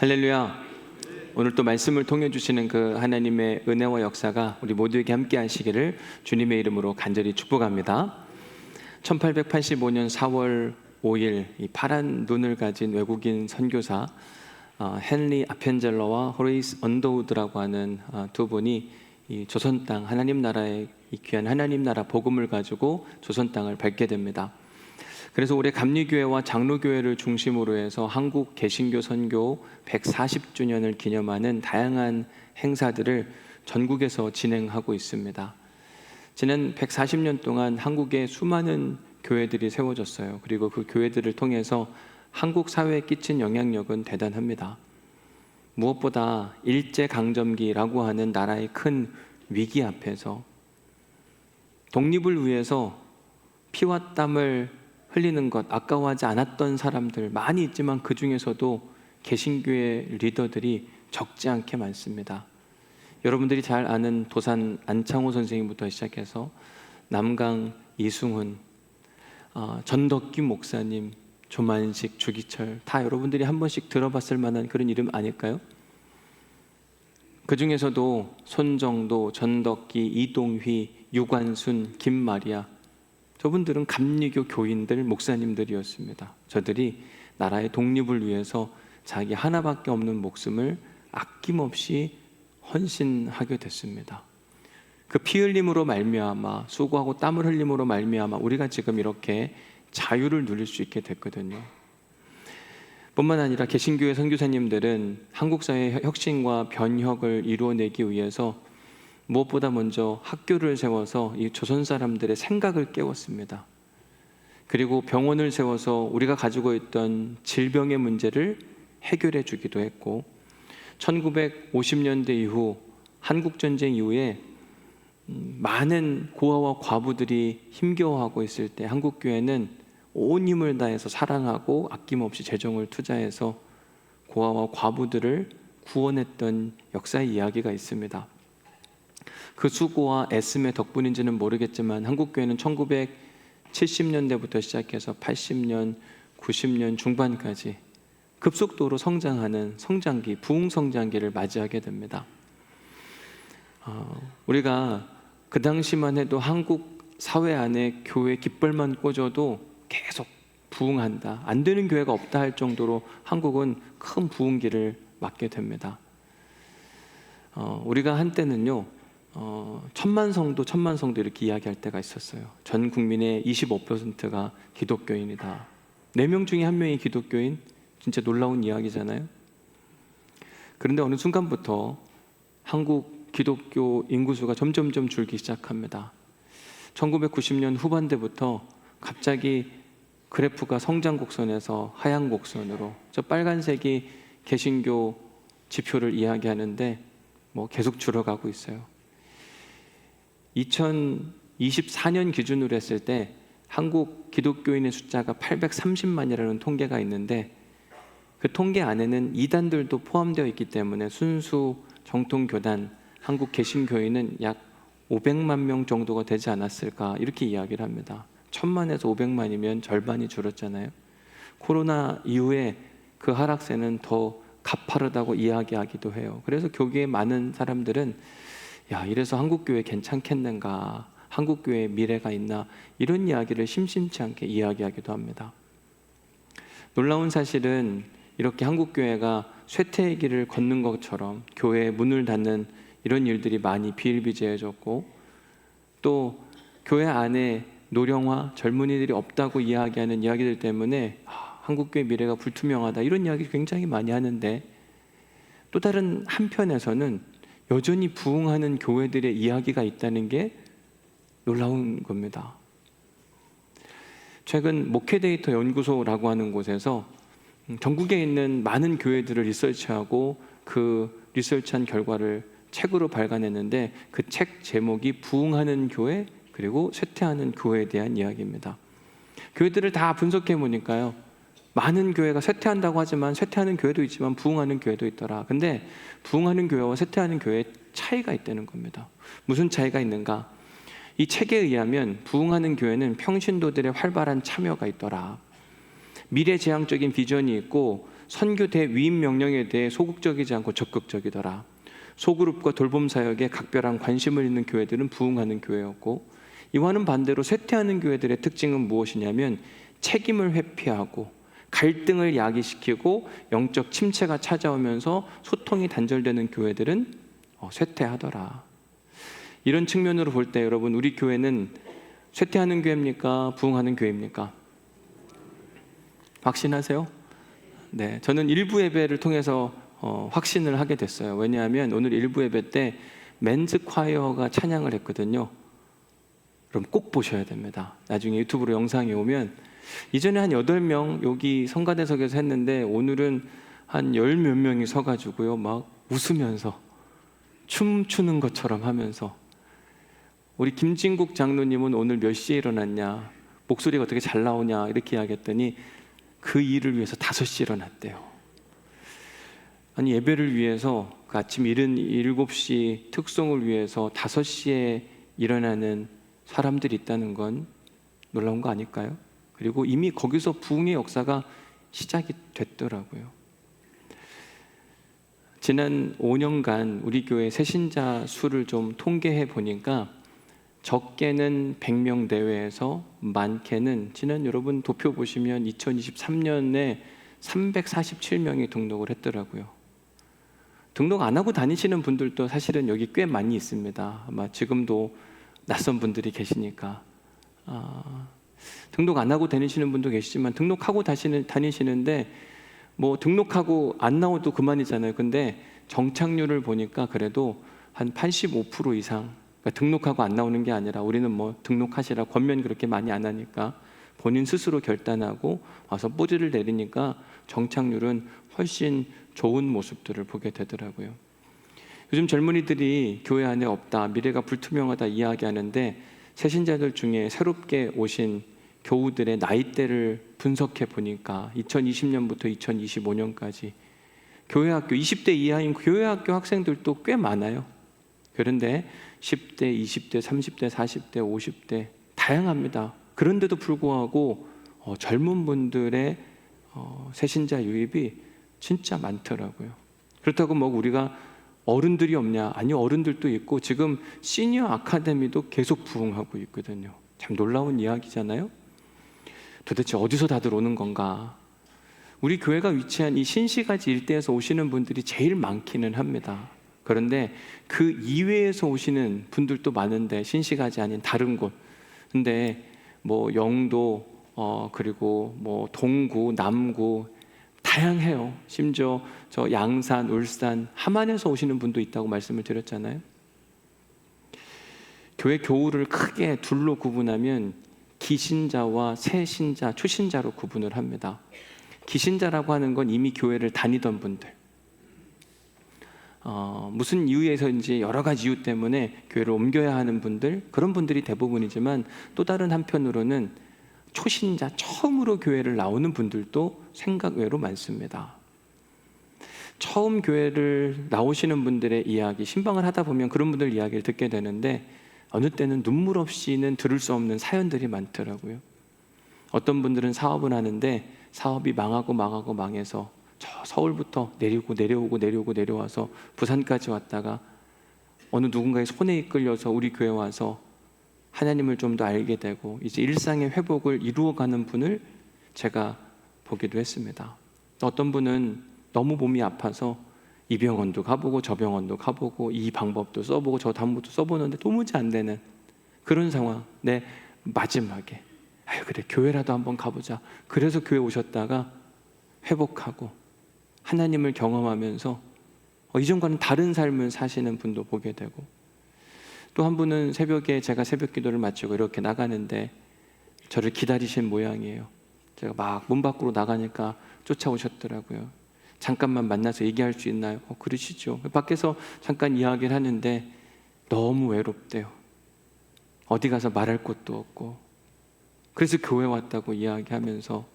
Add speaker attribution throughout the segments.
Speaker 1: 할렐루야. 오늘 또 말씀을 통해 주시는 그 하나님의 은혜와 역사가 우리 모두에게 함께 하시기를 주님의 이름으로 간절히 축복합니다. 1885년 4월 5일 이 파란 눈을 가진 외국인 선교사 헨리 아펜젤러와 호레이스 언더우드라고 하는 두 분이 이 조선 땅 하나님 나라의 이 귀한 하나님 나라 복음을 가지고 조선 땅을 밟게 됩니다. 그래서 올해 감리교회와 장로교회를 중심으로 해서 한국 개신교 선교 140주년을 기념하는 다양한 행사들을 전국에서 진행하고 있습니다. 지난 140년 동안 한국에 수많은 교회들이 세워졌어요. 그리고 그 교회들을 통해서 한국 사회에 끼친 영향력은 대단합니다. 무엇보다 일제강점기라고 하는 나라의 큰 위기 앞에서 독립을 위해서 피와 땀을 흘리는 것 아까워하지 않았던 사람들 많이 있지만 그 중에서도 개신교의 리더들이 적지 않게 많습니다. 여러분들이 잘 아는 도산 안창호 선생님부터 시작해서 남강 이승훈, 전덕기 목사님, 조만식, 주기철 다 여러분들이 한 번씩 들어봤을 만한 그런 이름 아닐까요? 그 중에서도 손정도, 전덕기, 이동휘, 유관순, 김마리아 저분들은 감리교 교인들, 목사님들이었습니다. 저들이 나라의 독립을 위해서 자기 하나밖에 없는 목숨을 아낌없이 헌신하게 됐습니다. 그 피 흘림으로 말미암아 수고하고 땀을 흘림으로 말미암아 우리가 지금 이렇게 자유를 누릴 수 있게 됐거든요. 뿐만 아니라 개신교회 선교사님들은 한국 사회의 혁신과 변혁을 이루어내기 위해서 무엇보다 먼저 학교를 세워서 이 조선 사람들의 생각을 깨웠습니다. 그리고 병원을 세워서 우리가 가지고 있던 질병의 문제를 해결해 주기도 했고 1950년대 이후 한국전쟁 이후에 많은 고아와 과부들이 힘겨워하고 있을 때 한국교회는 온 힘을 다해서 사랑하고 아낌없이 재정을 투자해서 고아와 과부들을 구원했던 역사의 이야기가 있습니다. 그 수고와 애씀의 덕분인지는 모르겠지만 한국교회는 1970년대부터 시작해서 80년, 90년 중반까지 급속도로 성장하는 성장기, 부흥성장기를 맞이하게 됩니다. 우리가 그 당시만 해도 한국 사회 안에 교회 깃발만 꽂아도 계속 부흥한다, 안 되는 교회가 없다 할 정도로 한국은 큰 부흥기를 맞게 됩니다. 우리가 한때는요 1000만 성도 이렇게 이야기할 때가 있었어요. 전 국민의 25%가 기독교인이다. 4명 중에 1명이 기독교인, 진짜 놀라운 이야기잖아요. 그런데 어느 순간부터 한국 기독교 인구수가 점점점 줄기 시작합니다. 1990년 후반대부터 갑자기 그래프가 성장 곡선에서 하향 곡선으로, 저 빨간색이 개신교 지표를 이야기하는데 계속 줄어가고 있어요. 2024년 기준으로 했을 때 한국 기독교인의 숫자가 830만이라는 통계가 있는데 그 통계 안에는 이단들도 포함되어 있기 때문에 순수 정통교단 한국 개신교인은 약 500만 명 정도가 되지 않았을까 이렇게 이야기를 합니다. 1000만에서 500만이면 절반이 줄었잖아요. 코로나 이후에 그 하락세는 더 가파르다고 이야기하기도 해요. 그래서 교계의 많은 사람들은 이래서 한국교회 괜찮겠는가, 한국교회에 미래가 있나 이런 이야기를 심심치 않게 이야기하기도 합니다. 놀라운 사실은 이렇게 한국교회가 쇠퇴의 길을 걷는 것처럼 교회의 문을 닫는 이런 일들이 많이 비일비재해졌고 또 교회 안에 노령화, 젊은이들이 없다고 이야기하는 이야기들 때문에 한국교회 미래가 불투명하다 이런 이야기 굉장히 많이 하는데 또 다른 한편에서는 여전히 부흥하는 교회들의 이야기가 있다는 게 놀라운 겁니다. 최근 목회데이터 연구소라고 하는 곳에서 전국에 있는 많은 교회들을 리서치하고 그 리서치한 결과를 책으로 발간했는데 그 책 제목이 부흥하는 교회 그리고 쇠퇴하는 교회에 대한 이야기입니다. 교회들을 다 분석해 보니까요, 많은 교회가 쇠퇴한다고 하지만 쇠퇴하는 교회도 있지만 부흥하는 교회도 있더라. 근데 부흥하는 교회와 쇠퇴하는 교회에 차이가 있다는 겁니다. 무슨 차이가 있는가? 이 책에 의하면 부흥하는 교회는 평신도들의 활발한 참여가 있더라. 미래지향적인 비전이 있고 선교대 위임 명령에 대해 소극적이지 않고 적극적이더라. 소그룹과 돌봄 사역에 각별한 관심을 있는 교회들은 부흥하는 교회였고, 이와는 반대로 쇠퇴하는 교회들의 특징은 무엇이냐면 책임을 회피하고 갈등을 야기시키고 영적 침체가 찾아오면서 소통이 단절되는 교회들은 쇠퇴하더라. 이런 측면으로 볼 때 여러분, 우리 교회는 쇠퇴하는 교회입니까? 부흥하는 교회입니까? 확신하세요? 네, 저는 일부 예배를 통해서 확신을 하게 됐어요. 왜냐하면 오늘 일부 예배 때 맨즈 콰이어가 찬양을 했거든요. 그럼 꼭 보셔야 됩니다. 나중에 유튜브로 영상이 오면, 이전에 한 8명 여기 성가대석에서 했는데 오늘은 한 10몇 명이 서가지고요, 막 웃으면서 춤추는 것처럼 하면서, 우리 김진국 장로님은 오늘 몇 시에 일어났냐, 목소리가 어떻게 잘 나오냐 이렇게 이야기했더니 그 일을 위해서 5시에 일어났대요. 아니, 예배를 위해서 그 아침 7시 특송을 위해서 5시에 일어나는 사람들이 있다는 건 놀라운 거 아닐까요? 그리고 이미 거기서 부흥의 역사가 시작이 됐더라고요. 지난 5년간 우리 교회 새신자 수를 좀 통계해 보니까 적게는 100명 내외에서 많게는, 지난 여러분 도표 보시면 2023년에 347명이 등록을 했더라고요. 등록 안 하고 다니시는 분들도 사실은 여기 꽤 많이 있습니다. 아마 지금도 낯선 분들이 계시니까. 등록 안 하고 다니시는 분도 계시지만 등록하고 다니시는데 뭐 등록하고 안 나와도 그만이잖아요. 근데 정착률을 보니까 그래도 한 85% 이상, 그러니까 등록하고 안 나오는 게 아니라, 우리는 뭐 등록하시라 권면 그렇게 많이 안 하니까 본인 스스로 결단하고 와서 뿌리를 내리니까 정착률은 훨씬 좋은 모습들을 보게 되더라고요. 요즘 젊은이들이 교회 안에 없다, 미래가 불투명하다 이야기하는데, 새신자들 중에 새롭게 오신 교우들의 나이대를 분석해 보니까 2020년부터 2025년까지 교회 학교 20대 이하인 교회 학교 학생들도 꽤 많아요. 그런데 10대, 20대, 30대, 40대, 50대 다양합니다. 그런데도 불구하고 젊은 분들의 새신자 유입이 진짜 많더라고요. 그렇다고 뭐 우리가 어른들이 없냐? 아니요, 어른들도 있고 지금 시니어 아카데미도 계속 부흥하고 있거든요. 참 놀라운 이야기잖아요. 도대체 어디서 다들 오는 건가? 우리 교회가 위치한 이 신시가지 일대에서 오시는 분들이 제일 많기는 합니다. 그런데 그 이외에서 오시는 분들도 많은데, 신시가지 아닌 다른 곳, 근데 뭐 영도 그리고 뭐 동구, 남구 다양해요. 심지어 저 양산, 울산, 함안에서 오시는 분도 있다고 말씀을 드렸잖아요. 교회 교우를 크게 둘로 구분하면 기신자와 새신자, 초신자로 구분을 합니다. 기신자라고 하는 건 이미 교회를 다니던 분들, 무슨 이유에서인지 여러 가지 이유 때문에 교회를 옮겨야 하는 분들, 그런 분들이 대부분이지만, 또 다른 한편으로는 초신자, 처음으로 교회를 나오는 분들도 생각 외로 많습니다. 처음 교회를 나오시는 분들의 이야기, 신방을 하다 보면 그런 분들 이야기를 듣게 되는데, 어느 때는 눈물 없이는 들을 수 없는 사연들이 많더라고요. 어떤 분들은 사업을 하는데 사업이 망하고 망해서 저 서울부터 내려와서 부산까지 왔다가 어느 누군가의 손에 이끌려서 우리 교회 와서 하나님을 좀 더 알게 되고 이제 일상의 회복을 이루어가는 분을 제가 보기도 했습니다. 어떤 분은 너무 몸이 아파서 이 병원도 가보고 저 병원도 가보고 이 방법도 써보고 저 방법도 써보는데 도무지 안 되는 그런 상황. 내 마지막에 그래, 교회라도 한번 가보자. 그래서 교회 오셨다가 회복하고 하나님을 경험하면서 이전과는 다른 삶을 사시는 분도 보게 되고, 또 한 분은 새벽에 제가 새벽 기도를 마치고 이렇게 나가는데 저를 기다리신 모양이에요. 제가 막 문 밖으로 나가니까 쫓아오셨더라고요. 잠깐만 만나서 얘기할 수 있나요? 그러시죠. 밖에서 잠깐 이야기를 하는데 너무 외롭대요. 어디 가서 말할 곳도 없고, 그래서 교회 왔다고 이야기하면서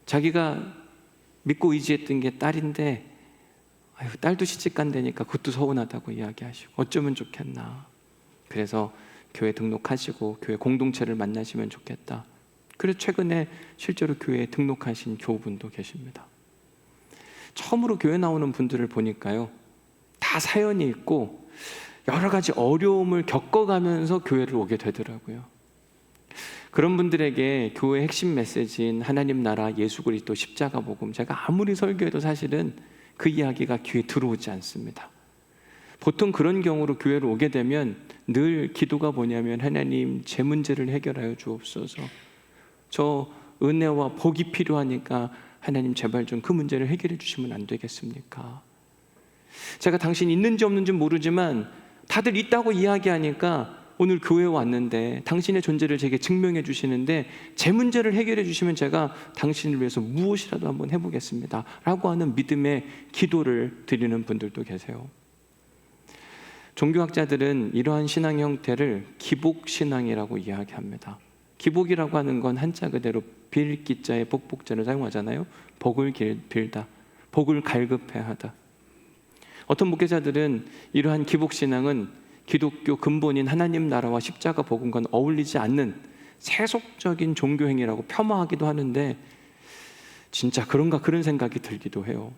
Speaker 1: 자기가 믿고 의지했던 게 딸인데 딸도 시집간다니까 그것도 서운하다고 이야기하시고, 어쩌면 좋겠나. 그래서 교회 등록하시고 교회 공동체를 만나시면 좋겠다. 그래서 최근에 실제로 교회에 등록하신 교우분도 계십니다. 처음으로 교회 나오는 분들을 보니까요, 다 사연이 있고 여러 가지 어려움을 겪어가면서 교회를 오게 되더라고요. 그런 분들에게 교회의 핵심 메시지인 하나님 나라, 예수 그리스도, 십자가 복음, 제가 아무리 설교해도 사실은 그 이야기가 귀에 들어오지 않습니다. 보통 그런 경우로 교회를 오게 되면 늘 기도가 뭐냐면, 하나님 제 문제를 해결하여 주옵소서, 저 은혜와 복이 필요하니까 하나님 제발 좀 그 문제를 해결해 주시면 안 되겠습니까? 제가 당신 있는지 없는지 모르지만 다들 있다고 이야기하니까 오늘 교회에 왔는데 당신의 존재를 제게 증명해 주시는데 제 문제를 해결해 주시면 제가 당신을 위해서 무엇이라도 한번 해보겠습니다 라고 하는 믿음의 기도를 드리는 분들도 계세요. 종교학자들은 이러한 신앙 형태를 기복신앙이라고 이야기합니다. 기복이라고 하는 건 한자 그대로 빌기자의 복복자를 사용하잖아요. 복을 빌다, 복을 갈급해 하다. 어떤 목회자들은 이러한 기복신앙은 기독교 근본인 하나님 나라와 십자가 복음과는 어울리지 않는 세속적인 종교행위라고 폄하하기도 하는데, 진짜 그런가 그런 생각이 들기도 해요.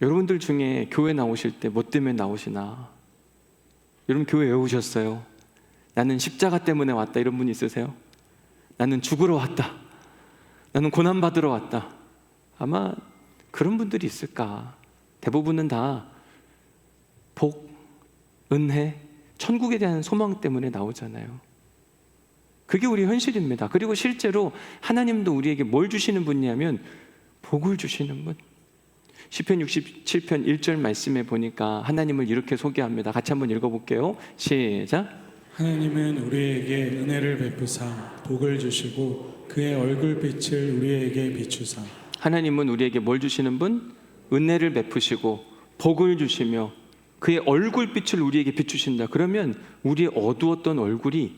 Speaker 1: 여러분들 중에 교회 나오실 때 뭐 때문에 나오시나? 여러분 교회 왜 오셨어요? 나는 십자가 때문에 왔다, 이런 분 있으세요? 나는 죽으러 왔다, 나는 고난받으러 왔다. 아마 그런 분들이 있을까? 대부분은 다 복, 은혜, 천국에 대한 소망 때문에 나오잖아요. 그게 우리 현실입니다. 그리고 실제로 하나님도 우리에게 뭘 주시는 분이냐면 복을 주시는 분. 시편 67편 1절 말씀에 보니까 하나님을 이렇게 소개합니다. 같이 한번 읽어볼게요. 시작.
Speaker 2: 하나님은 우리에게 은혜를 베푸사 복을 주시고 그의 얼굴빛을 우리에게 비추사.
Speaker 1: 하나님은 우리에게 뭘 주시는 분? 은혜를 베푸시고 복을 주시며 그의 얼굴빛을 우리에게 비추신다. 그러면 우리의 어두웠던 얼굴이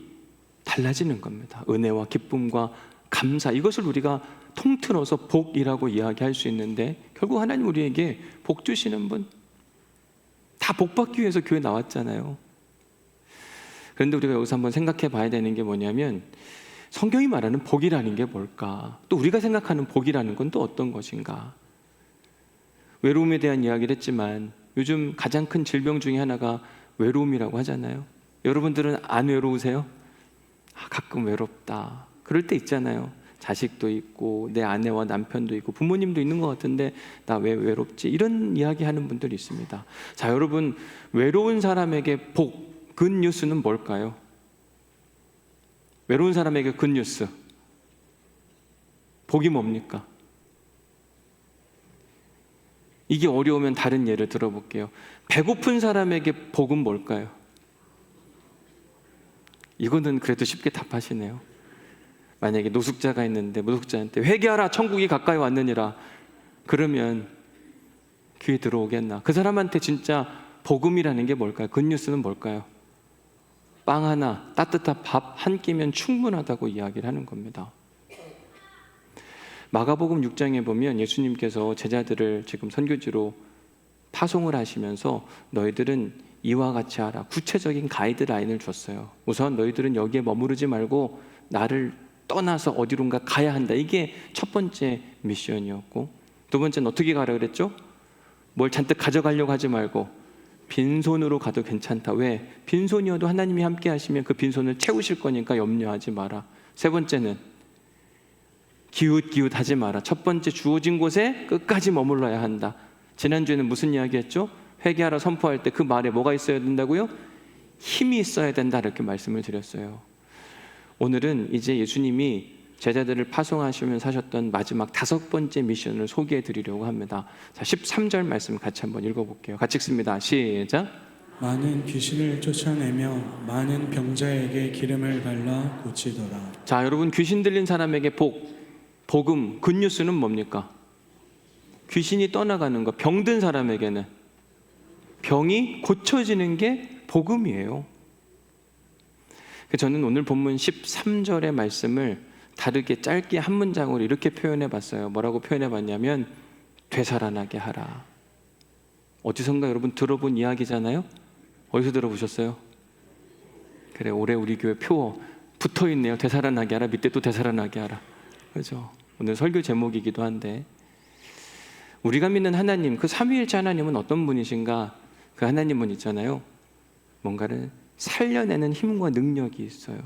Speaker 1: 달라지는 겁니다. 은혜와 기쁨과 감사, 이것을 우리가 통틀어서 복이라고 이야기할 수 있는데, 결국 하나님 우리에게 복 주시는 분, 다 복 받기 위해서 교회 나왔잖아요. 그런데 우리가 여기서 한번 생각해 봐야 되는 게 뭐냐면, 성경이 말하는 복이라는 게 뭘까? 또 우리가 생각하는 복이라는 건 또 어떤 것인가? 외로움에 대한 이야기를 했지만 요즘 가장 큰 질병 중에 하나가 외로움이라고 하잖아요. 여러분들은 안 외로우세요? 가끔 외롭다, 그럴 때 있잖아요. 자식도 있고 내 아내와 남편도 있고 부모님도 있는 것 같은데 나 왜 외롭지? 이런 이야기 하는 분들이 있습니다. 자, 여러분, 외로운 사람에게 복, 굿뉴스는 뭘까요? 외로운 사람에게 굿뉴스, 복이 뭡니까? 이게 어려우면 다른 예를 들어볼게요. 배고픈 사람에게 복은 뭘까요? 이거는 그래도 쉽게 답하시네요. 만약에 노숙자가 있는데 노숙자한테 회개하라, 천국이 가까이 왔느니라, 그러면 귀에 들어오겠나? 그 사람한테 진짜 복음이라는 게 뭘까요? 굿뉴스는 뭘까요? 빵 하나, 따뜻한 밥 한 끼면 충분하다고 이야기를 하는 겁니다. 마가복음 6장에 보면 예수님께서 제자들을 지금 선교지로 파송을 하시면서 너희들은 이와 같이 하라, 구체적인 가이드라인을 줬어요. 우선 너희들은 여기에 머무르지 말고 나를 떠나서 어디론가 가야 한다. 이게 첫 번째 미션이었고, 두 번째는 어떻게 가라 그랬죠? 뭘 잔뜩 가져가려고 하지 말고 빈손으로 가도 괜찮다. 왜? 빈손이어도 하나님이 함께 하시면 그 빈손을 채우실 거니까 염려하지 마라. 세 번째는 기웃기웃하지 마라. 첫 번째, 주어진 곳에 끝까지 머물러야 한다. 지난주에는 무슨 이야기 했죠? 회개하라 선포할 때 그 말에 뭐가 있어야 된다고요? 힘이 있어야 된다, 이렇게 말씀을 드렸어요. 오늘은 이제 예수님이 제자들을 파송하시면서 하셨던 마지막 5번째 미션을 소개해 드리려고 합니다. 자, 13절 말씀 같이 한번 읽어볼게요. 같이 읽습니다. 시작.
Speaker 2: 많은 귀신을 쫓아내며 많은 병자에게 기름을 발라 고치더라.
Speaker 1: 자, 여러분, 귀신 들린 사람에게 복음, 굿뉴스는 뭡니까? 귀신이 떠나가는 거. 병든 사람에게는 병이 고쳐지는 게 복음이에요. 저는 오늘 본문 13절의 말씀을 다르게 짧게 한 문장으로 이렇게 표현해 봤어요. 뭐라고 표현해 봤냐면 되살아나게 하라. 어디선가 여러분 들어본 이야기잖아요. 어디서 들어보셨어요? 그래, 올해 우리 교회 표어 붙어 있네요. 되살아나게 하라. 밑에 또 되살아나게 하라. 그죠? 오늘 설교 제목이기도 한데, 우리가 믿는 하나님, 그 삼위일체 하나님은 어떤 분이신가? 그 하나님은 있잖아요, 뭔가를 살려내는 힘과 능력이 있어요.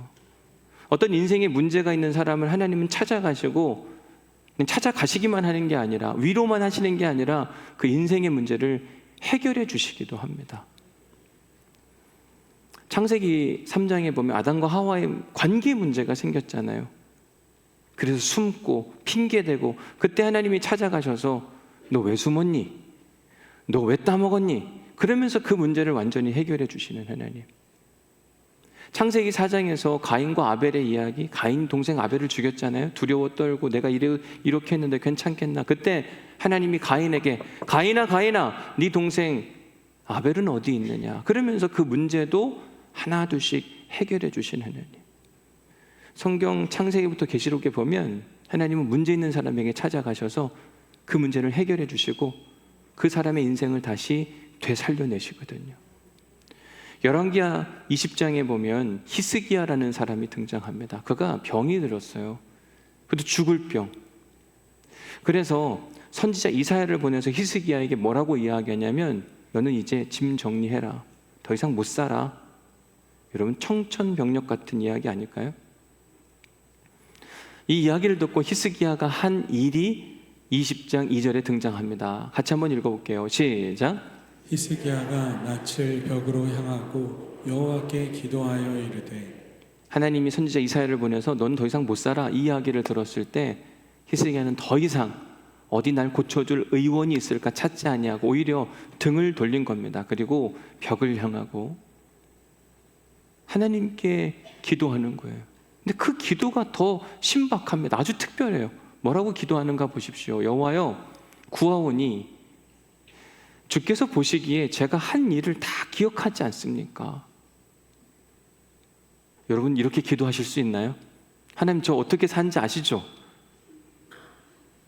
Speaker 1: 어떤 인생에 문제가 있는 사람을 하나님은 찾아가시고, 그냥 찾아가시기만 하는 게 아니라, 위로만 하시는 게 아니라 그 인생의 문제를 해결해 주시기도 합니다. 창세기 3장에 보면 아담과 하와의 관계 문제가 생겼잖아요. 그래서 숨고 핑계대고, 그때 하나님이 찾아가셔서 너 왜 숨었니? 너 왜 따먹었니? 그러면서 그 문제를 완전히 해결해 주시는 하나님. 창세기 4장에서 가인과 아벨의 이야기, 가인 동생 아벨을 죽였잖아요. 두려워 떨고 내가 이렇게 했는데 괜찮겠나? 그때 하나님이 가인에게 가인아 네 동생 아벨은 어디 있느냐? 그러면서 그 문제도 하나 둘씩 해결해 주신 하나님. 성경 창세기부터 계시록에 보면 하나님은 문제 있는 사람에게 찾아가셔서 그 문제를 해결해 주시고 그 사람의 인생을 다시 되살려내시거든요. 열왕기하 20장에 보면 히스기야라는 사람이 등장합니다. 그가 병이 들었어요. 그것도 죽을 병. 그래서 선지자 이사야를 보내서 히스기야에게 뭐라고 이야기하냐면, 너는 이제 짐 정리해라. 더 이상 못 살아. 여러분, 청천벽력 같은 이야기 아닐까요? 이 이야기를 듣고 히스기야가 한 일이 20장 2절에 등장합니다. 같이 한번 읽어볼게요. 시작.
Speaker 2: 히스기야가 낯을 벽으로 향하고 여호와께 기도하여 이르되,
Speaker 1: 하나님이 선지자 이사야를 보내서 넌 더 이상 못 살아, 이 이야기를 들었을 때 히스기야는 더 이상 어디 날 고쳐줄 의원이 있을까 찾지 아니하고 오히려 등을 돌린 겁니다. 그리고 벽을 향하고 하나님께 기도하는 거예요. 근데 그 기도가 더 신박합니다. 아주 특별해요. 뭐라고 기도하는가 보십시오. 여호와여, 구하오니 주께서 보시기에 제가 한 일을 다 기억하지 않습니까? 여러분, 이렇게 기도하실 수 있나요? 하나님, 저 어떻게 사는지 아시죠?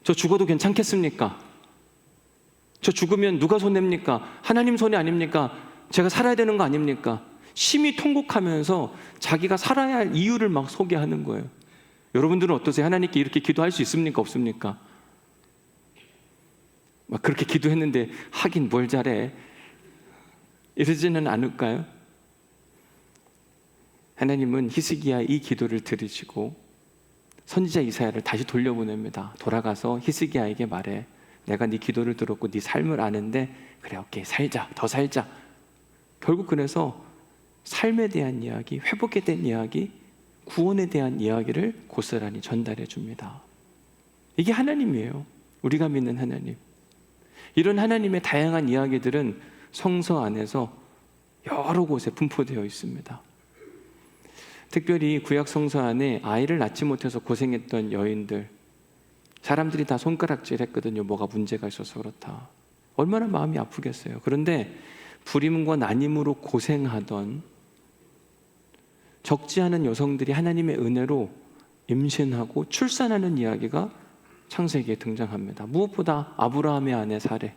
Speaker 1: 저 죽어도 괜찮겠습니까? 저 죽으면 누가 손해입니까? 하나님 손해 아닙니까? 제가 살아야 되는 거 아닙니까? 심히 통곡하면서 자기가 살아야 할 이유를 막 소개하는 거예요. 여러분들은 어떠세요? 하나님께 이렇게 기도할 수 있습니까? 없습니까? 막 그렇게 기도했는데 하긴 뭘 잘해, 이러지는 않을까요? 하나님은 히스기야의 이 기도를 들으시고 선지자 이사야를 다시 돌려보냅니다. 돌아가서 히스기야에게 말해. 내가 네 기도를 들었고 네 삶을 아는데, 그래, 오케이, 살자, 더 살자. 결국 그래서 삶에 대한 이야기, 회복에 대한 이야기, 구원에 대한 이야기를 고스란히 전달해 줍니다. 이게 하나님이에요. 우리가 믿는 하나님. 이런 하나님의 다양한 이야기들은 성서 안에서 여러 곳에 분포되어 있습니다. 특별히 구약 성서 안에 아이를 낳지 못해서 고생했던 여인들, 사람들이 다 손가락질 했거든요. 뭐가 문제가 있어서 그렇다. 얼마나 마음이 아프겠어요. 그런데 불임과 난임으로 고생하던 적지 않은 여성들이 하나님의 은혜로 임신하고 출산하는 이야기가 창세기에 등장합니다. 무엇보다 아브라함의 아내 사레,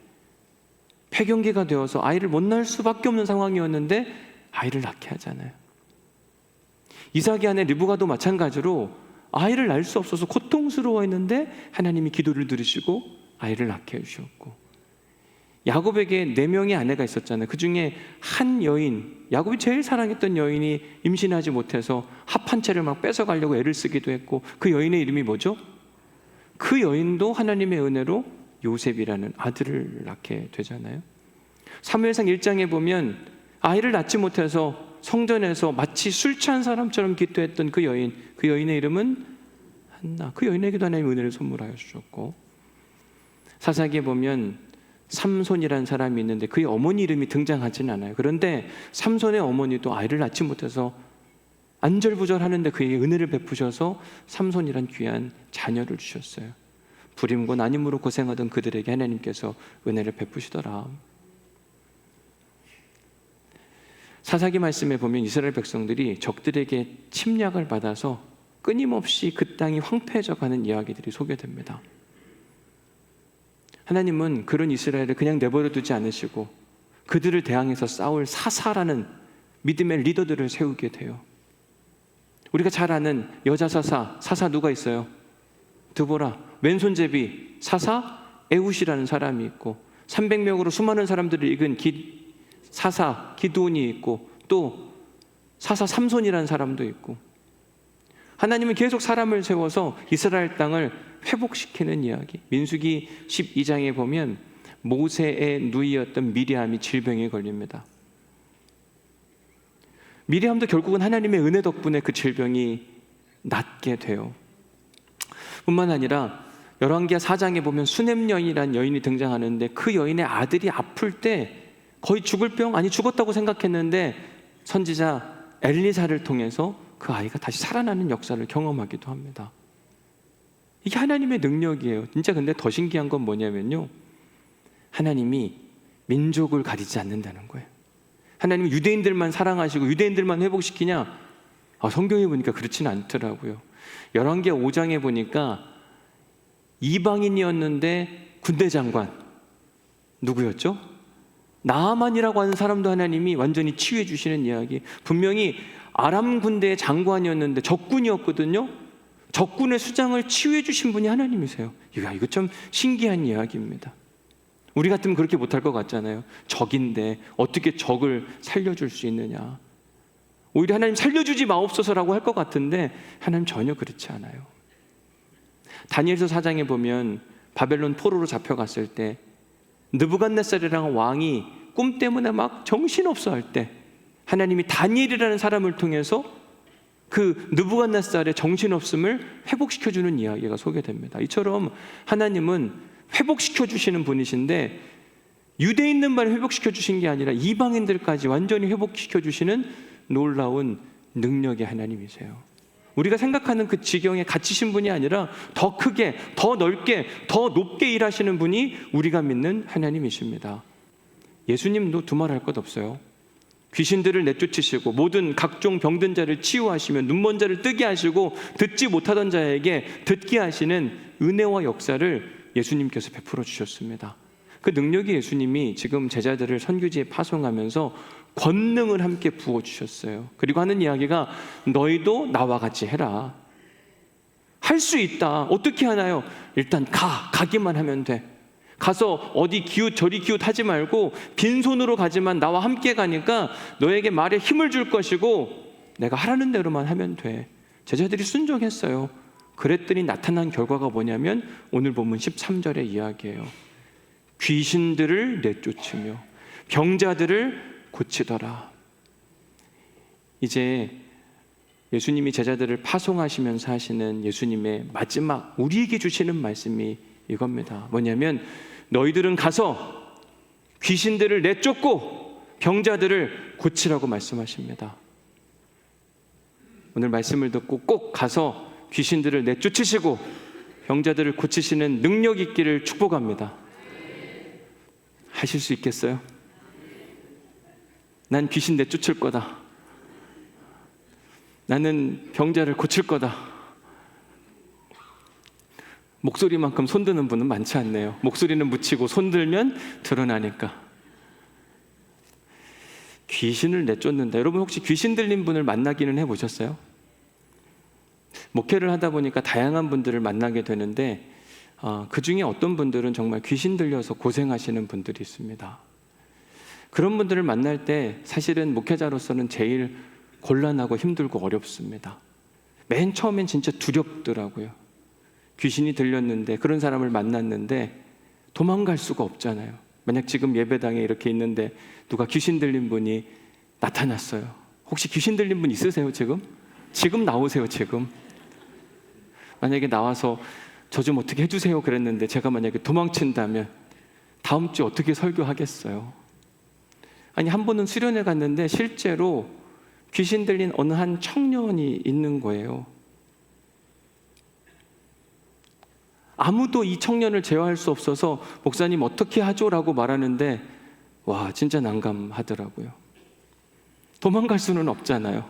Speaker 1: 폐경기가 되어서 아이를 못 낳을 수밖에 없는 상황이었는데 아이를 낳게 하잖아요. 이삭의 아내 리브가도 마찬가지로 아이를 낳을 수 없어서 고통스러워했는데 하나님이 기도를 들으시고 아이를 낳게 해주셨고, 야곱에게 4명의 아내가 있었잖아요. 그 중에 한 여인, 야곱이 제일 사랑했던 여인이 임신하지 못해서 합 한 채를 막 뺏어가려고 애를 쓰기도 했고, 그 여인의 이름이 뭐죠? 그 여인도 하나님의 은혜로 요셉이라는 아들을 낳게 되잖아요. 사무엘상 1장에 보면 아이를 낳지 못해서 성전에서 마치 술 취한 사람처럼 기도했던 그 여인, 그 여인의 이름은 한나. 그 여인에게도 하나님의 은혜를 선물하여 주셨고, 사사기에 보면 삼손이라는 사람이 있는데 그의 어머니 이름이 등장하지는 않아요. 그런데 삼손의 어머니도 아이를 낳지 못해서 안절부절하는데 그에게 은혜를 베푸셔서 삼손이란 귀한 자녀를 주셨어요. 불임과 난임으로 고생하던 그들에게 하나님께서 은혜를 베푸시더라. 사사기 말씀에 보면 이스라엘 백성들이 적들에게 침략을 받아서 끊임없이 그 땅이 황폐해져 가는 이야기들이 소개됩니다. 하나님은 그런 이스라엘을 그냥 내버려 두지 않으시고 그들을 대항해서 싸울 사사라는 믿음의 리더들을 세우게 돼요. 우리가 잘 아는 여자 사사 누가 있어요? 드보라. 왼손잡이 사사 에훗이라는 사람이 있고 300명으로 수많은 사람들을 이끈 사사 기드온이 있고 또 사사 삼손이라는 사람도 있고, 하나님은 계속 사람을 세워서 이스라엘 땅을 회복시키는 이야기. 민수기 12장에 보면 모세의 누이였던 미리암이 질병에 걸립니다. 미리암도 결국은 하나님의 은혜 덕분에 그 질병이 낫게 돼요. 뿐만 아니라 열왕기하 4장에 보면 수넴 여인이라는 여인이 등장하는데, 그 여인의 아들이 아플 때 거의 죽을 병, 아니 죽었다고 생각했는데 선지자 엘리사를 통해서 그 아이가 다시 살아나는 역사를 경험하기도 합니다. 이게 하나님의 능력이에요. 진짜. 근데 더 신기한 건 뭐냐면요, 하나님이 민족을 가리지 않는다는 거예요. 하나님은 유대인들만 사랑하시고 유대인들만 회복시키냐? 성경에 보니까 그렇지는 않더라고요. 열왕기하 5장에 보니까 이방인이었는데 군대 장관 누구였죠? 나아만이라고 하는 사람도 하나님이 완전히 치유해 주시는 이야기. 분명히 아람 군대의 장관이었는데 적군이었거든요. 적군의 수장을 치유해 주신 분이 하나님이세요. 이거 참 신기한 이야기입니다. 우리 같으면 그렇게 못할 것 같잖아요. 적인데 어떻게 적을 살려줄 수 있느냐. 오히려 하나님 살려주지 마옵소서라고 할 것 같은데 하나님 전혀 그렇지 않아요. 다니엘서 4장에 보면 바벨론 포로로 잡혀갔을 때 느부갓네살이라는 왕이 꿈 때문에 막 정신없어 할 때 하나님이 다니엘이라는 사람을 통해서 그 느부갓네살의 정신없음을 회복시켜주는 이야기가 소개됩니다. 이처럼 하나님은 회복시켜주시는 분이신데, 유대인들만 회복시켜주신 게 아니라 이방인들까지 완전히 회복시켜주시는 놀라운 능력의 하나님이세요. 우리가 생각하는 그 지경에 갇히신 분이 아니라 더 크게, 더 넓게, 더 높게 일하시는 분이 우리가 믿는 하나님이십니다. 예수님도 두말할 것 없어요. 귀신들을 내쫓으시고 모든 각종 병든 자를 치유하시며 눈먼 자를 뜨게 하시고 듣지 못하던 자에게 듣게 하시는 은혜와 역사를 예수님께서 베풀어 주셨습니다. 그 능력이 예수님이 지금 제자들을 선교지에 파송하면서 권능을 함께 부어주셨어요. 그리고 하는 이야기가 너희도 나와 같이 해라. 할 수 있다. 어떻게 하나요? 일단 가기만 하면 돼. 가서 어디 기웃 저리 기웃 하지 말고 빈손으로 가지만 나와 함께 가니까 너에게 말에 힘을 줄 것이고 내가 하라는 대로만 하면 돼. 제자들이 순종했어요. 그랬더니 나타난 결과가 뭐냐면 오늘 본문 13절의 이야기예요. 귀신들을 내쫓으며 병자들을 고치더라. 이제 예수님이 제자들을 파송하시면서 하시는 예수님의 마지막 우리에게 주시는 말씀이 이겁니다. 뭐냐면 너희들은 가서 귀신들을 내쫓고 병자들을 고치라고 말씀하십니다. 오늘 말씀을 듣고 꼭 가서 귀신들을 내쫓으시고 병자들을 고치시는 능력 있기를 축복합니다. 하실 수 있겠어요? 난 귀신 내쫓을 거다. 나는 병자를 고칠 거다. 목소리만큼 손드는 분은 많지 않네요. 목소리는 묻히고 손들면 드러나니까. 귀신을 내쫓는다. 여러분 혹시 귀신 들린 분을 만나기는 해보셨어요? 목회를 하다 보니까 다양한 분들을 만나게 되는데 그 중에 어떤 분들은 정말 귀신 들려서 고생하시는 분들이 있습니다. 그런 분들을 만날 때 사실은 목회자로서는 제일 곤란하고 힘들고 어렵습니다. 맨 처음엔 진짜 두렵더라고요. 귀신이 들렸는데 그런 사람을 만났는데 도망갈 수가 없잖아요. 만약 지금 예배당에 이렇게 있는데 누가 귀신 들린 분이 나타났어요. 혹시 귀신 들린 분 있으세요 지금? 지금 나오세요 지금. 만약에 나와서 저 좀 어떻게 해주세요 그랬는데 제가 만약에 도망친다면 다음 주 어떻게 설교하겠어요? 아니 한 번은 수련회 갔는데 실제로 귀신 들린 어느 한 청년이 있는 거예요. 아무도 이 청년을 제어할 수 없어서 목사님 어떻게 하죠? 라고 말하는데 와 진짜 난감하더라고요. 도망갈 수는 없잖아요.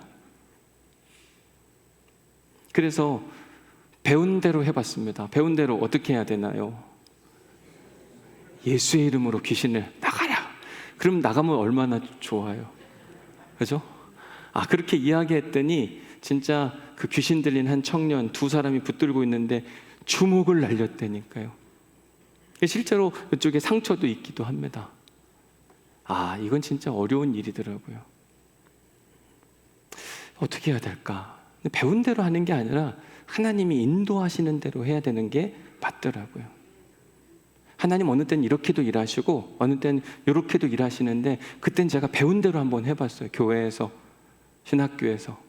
Speaker 1: 그래서 배운 대로 해봤습니다. 배운 대로 어떻게 해야 되나요? 예수의 이름으로 귀신을 나가라. 그럼 나가면 얼마나 좋아요. 그죠? 그렇게 이야기했더니 진짜 그 귀신 들린 한 청년 두 사람이 붙들고 있는데 주먹을 날렸다니까요. 실제로 이쪽에 상처도 있기도 합니다. 이건 진짜 어려운 일이더라고요. 어떻게 해야 될까? 배운 대로 하는 게 아니라 하나님이 인도하시는 대로 해야 되는 게 맞더라고요. 하나님 어느 때는 이렇게도 일하시고 어느 때는 이렇게도 일하시는데, 그땐 제가 배운 대로 한번 해봤어요. 교회에서, 신학교에서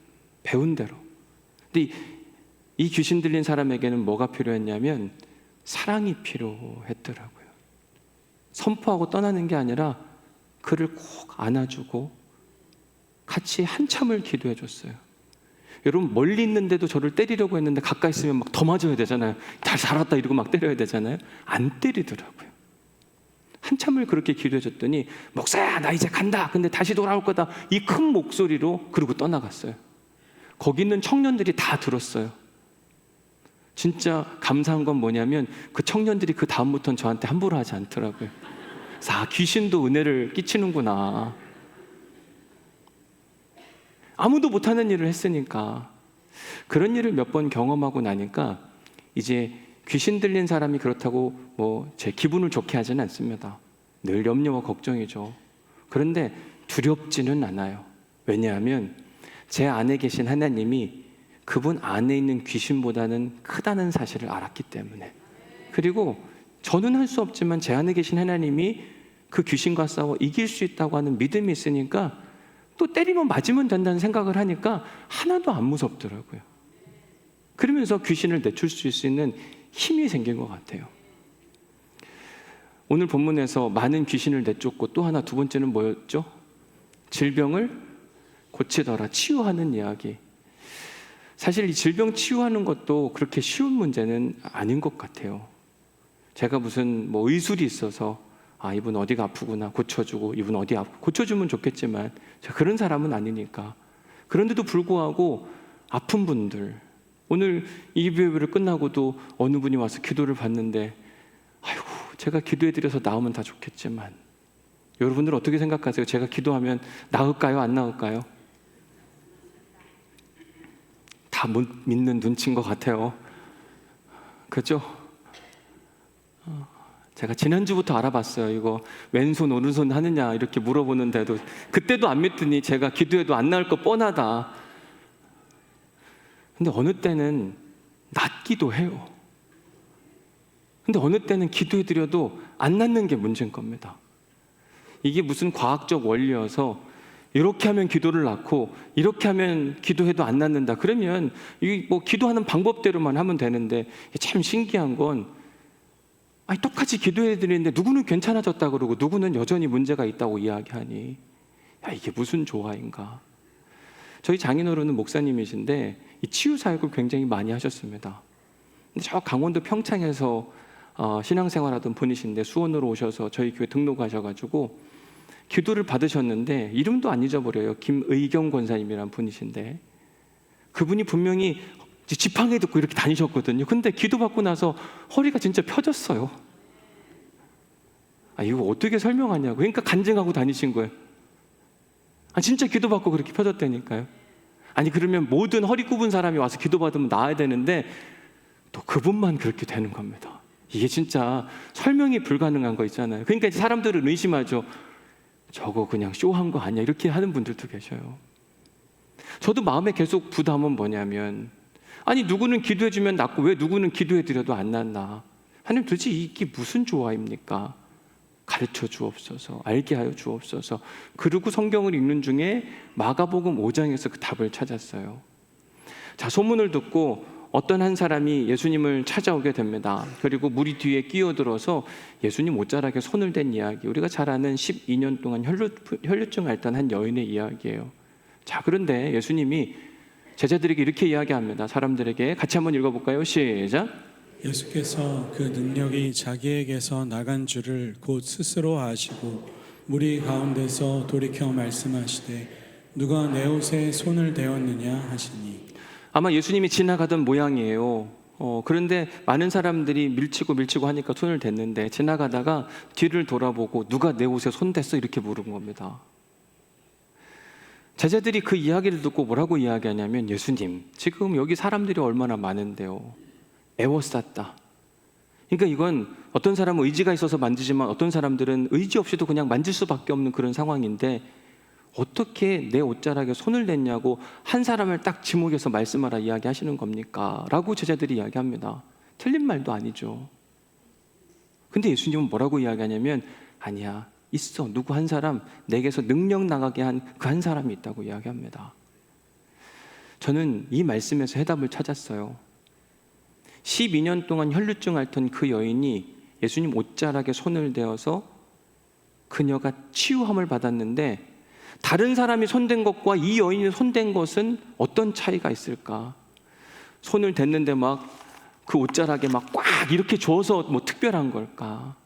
Speaker 1: 배운 대로. 근데 이 귀신 들린 사람에게는 뭐가 필요했냐면 사랑이 필요했더라고요. 선포하고 떠나는 게 아니라 그를 꼭 안아주고 같이 한참을 기도해 줬어요. 여러분, 멀리 있는데도 저를 때리려고 했는데 가까이 있으면 막 더 맞아야 되잖아요. 잘 살았다 이러고 막 때려야 되잖아요. 안 때리더라고요. 한참을 그렇게 기도해 줬더니, 목사야 나 이제 간다, 근데 다시 돌아올 거다, 이 큰 목소리로 그러고 떠나갔어요. 거기 있는 청년들이 다 들었어요. 진짜 감사한 건 뭐냐면 그 청년들이 그 다음부터는 저한테 함부로 하지 않더라고요. 그래서 귀신도 은혜를 끼치는구나. 아무도 못하는 일을 했으니까. 그런 일을 몇 번 경험하고 나니까 이제 귀신 들린 사람이 그렇다고 뭐 제 기분을 좋게 하지는 않습니다. 늘 염려와 걱정이죠. 그런데 두렵지는 않아요. 왜냐하면 제 안에 계신 하나님이 그분 안에 있는 귀신보다는 크다는 사실을 알았기 때문에. 그리고 저는 할 수 없지만 제 안에 계신 하나님이 그 귀신과 싸워 이길 수 있다고 하는 믿음이 있으니까, 또 때리면 맞으면 된다는 생각을 하니까 하나도 안 무섭더라고요. 그러면서 귀신을 내출 수 있는 힘이 생긴 것 같아요. 오늘 본문에서 많은 귀신을 내쫓고 또 하나, 두 번째는 뭐였죠? 질병을 고치더라, 치유하는 이야기. 사실 이 질병 치유하는 것도 그렇게 쉬운 문제는 아닌 것 같아요. 제가 무슨 뭐 의술이 있어서 이분 어디가 아프구나 고쳐주고, 이분 어디 아프고 고쳐주면 좋겠지만 제가 그런 사람은 아니니까. 그런데도 불구하고 아픈 분들, 오늘 이 예배를 끝나고도 어느 분이 와서 기도를 받는데, 아이고 제가 기도해드려서 나으면 다 좋겠지만, 여러분들 어떻게 생각하세요? 제가 기도하면 나을까요? 안 나을까요? 다 못 믿는 눈치인 것 같아요. 그렇죠? 제가 지난주부터 알아봤어요. 이거 왼손 오른손 하느냐 이렇게 물어보는데도 그때도 안 믿더니 제가 기도해도 안 나을 거 뻔하다. 근데 어느 때는 낫기도 해요. 근데 어느 때는 기도해드려도 안 낫는 게 문제인 겁니다. 이게 무슨 과학적 원리여서 이렇게 하면 기도를 낳고 이렇게 하면 기도해도 안 낫는다. 그러면 이 뭐 기도하는 방법대로만 하면 되는데, 참 신기한 건 똑같이 기도해 드리는데 누구는 괜찮아졌다 그러고 누구는 여전히 문제가 있다고 이야기하니, 이게 무슨 조화인가. 저희 장인어른은 목사님이신데 이 치유 사역을 굉장히 많이 하셨습니다. 근데 저 강원도 평창에서 신앙생활하던 분이신데 수원으로 오셔서 저희 교회 등록하셔가지고 기도를 받으셨는데, 이름도 안 잊어버려요. 김의경 권사님이란 분이신데, 그분이 분명히 지팡이 듣고 이렇게 다니셨거든요. 근데 기도받고 나서 허리가 진짜 펴졌어요. 이거 어떻게 설명하냐고. 그러니까 간증하고 다니신 거예요. 진짜 기도받고 그렇게 펴졌다니까요. 그러면 모든 허리 굽은 사람이 와서 기도받으면 나아야 되는데 또 그분만 그렇게 되는 겁니다. 이게 진짜 설명이 불가능한 거 있잖아요. 그러니까 사람들은 의심하죠. 저거 그냥 쇼한 거 아니야, 이렇게 하는 분들도 계셔요. 저도 마음에 계속 부담은 뭐냐면, 누구는 기도해주면 낫고 왜 누구는 기도해드려도 안 낫나. 하나님 도대체 이게 무슨 조화입니까? 가르쳐 주옵소서, 알게 하여 주옵소서. 그리고 성경을 읽는 중에 마가복음 5장에서 그 답을 찾았어요. 자, 소문을 듣고 어떤 한 사람이 예수님을 찾아오게 됩니다. 그리고 무리 뒤에 끼어들어서 예수님 옷자락에 손을 댄 이야기, 우리가 잘 아는 12년 동안 혈루증 앓던 한 여인의 이야기예요. 자, 그런데 예수님이 제자들에게 이렇게 이야기합니다. 사람들에게 같이 한번 읽어볼까요? 시작.
Speaker 2: 예수께서 그 능력이 자기에게서 나간 줄을 곧 스스로 아시고 무리 가운데서 돌이켜 말씀하시되 누가 내 옷에 손을 대었느냐 하시니.
Speaker 1: 아마 예수님이 지나가던 모양이에요. 그런데 많은 사람들이 밀치고 하니까 손을 댔는데, 지나가다가 뒤를 돌아보고 누가 내 옷에 손 댔어? 이렇게 물은 겁니다. 제자들이 그 이야기를 듣고 뭐라고 이야기하냐면, 예수님, 지금 여기 사람들이 얼마나 많은데요, 애워쌌다. 그러니까 이건 어떤 사람은 의지가 있어서 만지지만 어떤 사람들은 의지 없이도 그냥 만질 수밖에 없는 그런 상황인데, 어떻게 내 옷자락에 손을 댔냐고 한 사람을 딱 지목해서 말씀하라 이야기하시는 겁니까? 라고 제자들이 이야기합니다. 틀린 말도 아니죠. 근데 예수님은 뭐라고 이야기하냐면, 아니야, 있어. 누구 한 사람, 내게서 능력 나가게 한 그 한 사람이 있다고 이야기합니다. 저는 이 말씀에서 해답을 찾았어요. 12년 동안 혈루증 앓던 그 여인이 예수님 옷자락에 손을 대어서 그녀가 치유함을 받았는데, 다른 사람이 손댄 것과 이 여인이 손댄 것은 어떤 차이가 있을까? 손을 댔는데 막 그 옷자락에 막 꽉 이렇게 줘서 뭐 특별한 걸까?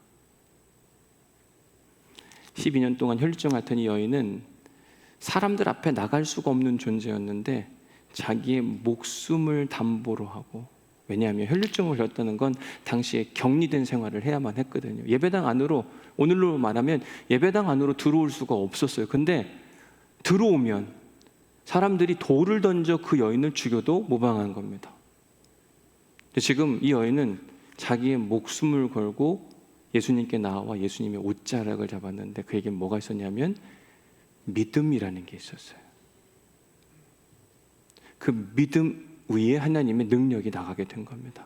Speaker 1: 12년 동안 혈루증 앓던 이 여인은 사람들 앞에 나갈 수가 없는 존재였는데 자기의 목숨을 담보로 하고, 왜냐하면 혈루증을 걸렸다는 건 당시에 격리된 생활을 해야만 했거든요. 예배당 안으로, 오늘로 말하면 예배당 안으로 들어올 수가 없었어요. 근데 들어오면 사람들이 돌을 던져 그 여인을 죽여도 모방한 겁니다. 근데 지금 이 여인은 자기의 목숨을 걸고 예수님께 나와 예수님의 옷자락을 잡았는데, 그에게 뭐가 있었냐면 믿음이라는 게 있었어요. 그 믿음 위에 하나님의 능력이 나가게 된 겁니다.